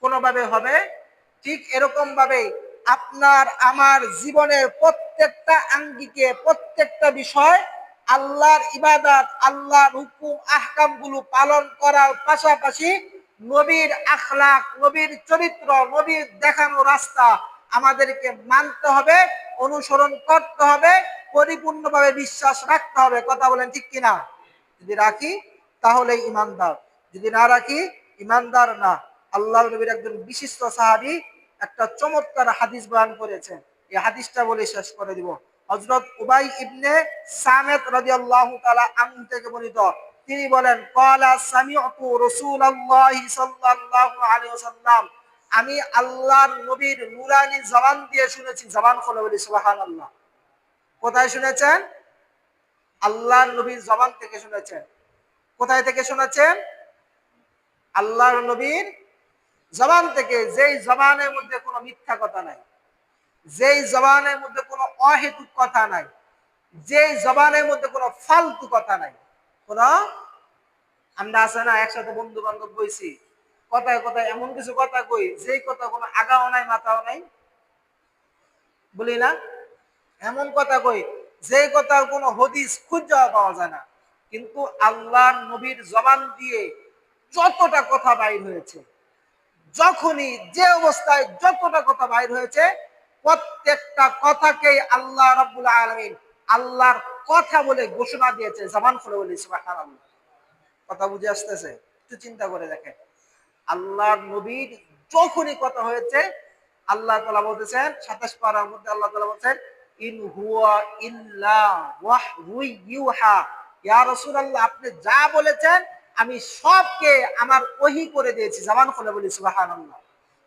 কোনোভাবে হবে। ঠিক এরকম ভাবে আপনার আমার জীবনের প্রত্যেকটা আঙ্গিকে প্রত্যেকটা বিষয় আল্লাহর ইবাদত, আল্লাহর হুকুম আহকামগুলো পালন করার পাশাপাশি নবীর আখলাক, নবীর চরিত্র, নবীর দেখানো রাস্তা আমাদেরকে মানতে হবে, অনুসরণ করতে হবে, পরিপূর্ণভাবে বিশ্বাস রাখতে হবে। কথা বলেন ঠিক কিনা? যদি রাখি তাহলে ইমানদার, যদি না রাখি ইমানদার না। আল্লাহর নবীর একজন বিশিষ্ট সাহাবী একটা চমৎকার হাদিস বয়ান করেছেন। এই হাদিসটা বলে শেষ করে দিব। হযরত উবাই ইবনে সামিত রাদিয়াল্লাহু তাআলা আনহু থেকে বর্ণিত, তিনি বলেন, ক্বালা সামি'তু রাসূলুল্লাহি সাল্লাল্লাহু আলাইহি ওয়াসাল্লাম, আমি আল্লাহর নবীর নূরানী জবান দিয়ে শুনেছি। জবান খুলে বলি সুবহানাল্লাহ। কোথায় শুনেছেন? আল্লাহর নবীর জবান থেকে শুনেছেন। কোথায় থেকে শুনেছেন? আল্লাহর নবীর জবান থেকে, যেই জবানের মধ্যে কোনো মিথ্যা কথা নাই, যেই জবানের মধ্যে কোনো অহেতুক কথা নাই, যেই জবানের মধ্যে কোনো ফালতু কথা নাই। কোনো, আমরা আছে না একসাথে বন্ধু বান্ধব বইছি, কথায় কথায় এমন কিছু কথা কই যেই কথা কোনো আগাও নাই মাথাও নাই, বলি না? এমন কথা কই যেই কথার কোনো হদিস খুঁজে পাওয়া যায় না। কিন্তু আল্লাহর নবীর জবান দিয়ে যতটা কথা বাইর হয়েছে, যখনই যে অবস্থায় যতটা কথা বাইর হয়েছে, প্রত্যেকটা কথাকেই আল্লাহ রাব্বুল আলামিন আল্লাহর কথা বলে ঘোষণা দিয়েছে। জবান খুলে বলি সুবহানাল্লাহ। কথা বুঝে আসতেছে? একটু চিন্তা করে দেখেন, আল্লাহর নবীর যখনই কথা হয়েছে, আল্লাহ তাআলা বলতেছেন ২৭ পারার মধ্যে, আল্লাহ তাআলা বলছেন, ইন হুয়া ইল্লা ওয়াহয়ু ইউহা, ইয়া রাসূলুল্লাহ, আপনি যা বলেছেন আমি সবকে আমার ওহী করে দিয়েছি। জবান খুলে বলি সুবহানাল্লাহ।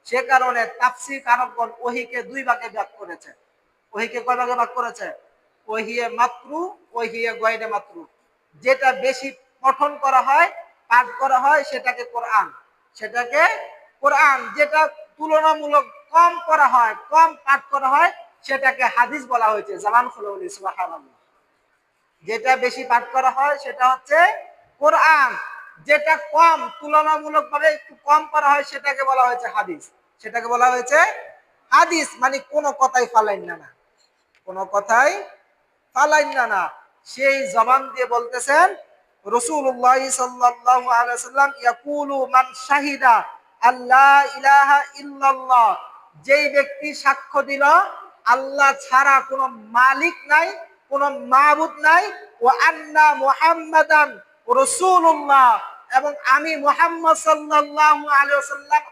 সে কারণে তাফসীর কারকগণ ওহীকে দুই ভাগে ভাগ করেছে। ওহীকে কয় ভাগে ভাগ করেছে? ওহিয়ে মাতরু, ওহিয়ে গায়রে মাতরু। যেটা বেশি পঠন করা হয়, পাঠ করা হয়, সেটাকে কোরআন, সেটাকে কোরআন। যেটা তুলনামূলক কম করা হয়, কম পাঠ করা হয়, সেটাকে হাদিস বলা হয়েছে। জবান খুলে বলি সুবহানাল্লাহ। যেটা বেশি পাঠ করা হয় সেটা হচ্ছে কোরআন, যেটা কম, তুলনামূলকভাবে একটু কম করা হয়, সেটাকে বলা হয়েছে হাদিস। সেটাকে বলা হয়েছে হাদিস, মানে কোনো কথাই ফালাইন না, কোনো কথাই ফালাইন না। সেই জবান দিয়ে বলতেছেন রাসূলুল্লাহ সাল্লাল্লাহু আলাইহি ওয়াসাল্লাম, ইয়াকুলু মান শাহিদা আল্লাহ ইলাহা ইল্লাল্লাহ, যেই ব্যক্তি সাক্ষ্য দিল আল্লাহ ছাড়া কোনো মালিক নাই, কোনো মাবুদ নাই, ওয়া আন্না মুহাম্মাদান রাসূলুল্লাহ, এবং আমি মুহাম্মদ সাল্লাল্লাহু আলাইহি ওয়াসাল্লাম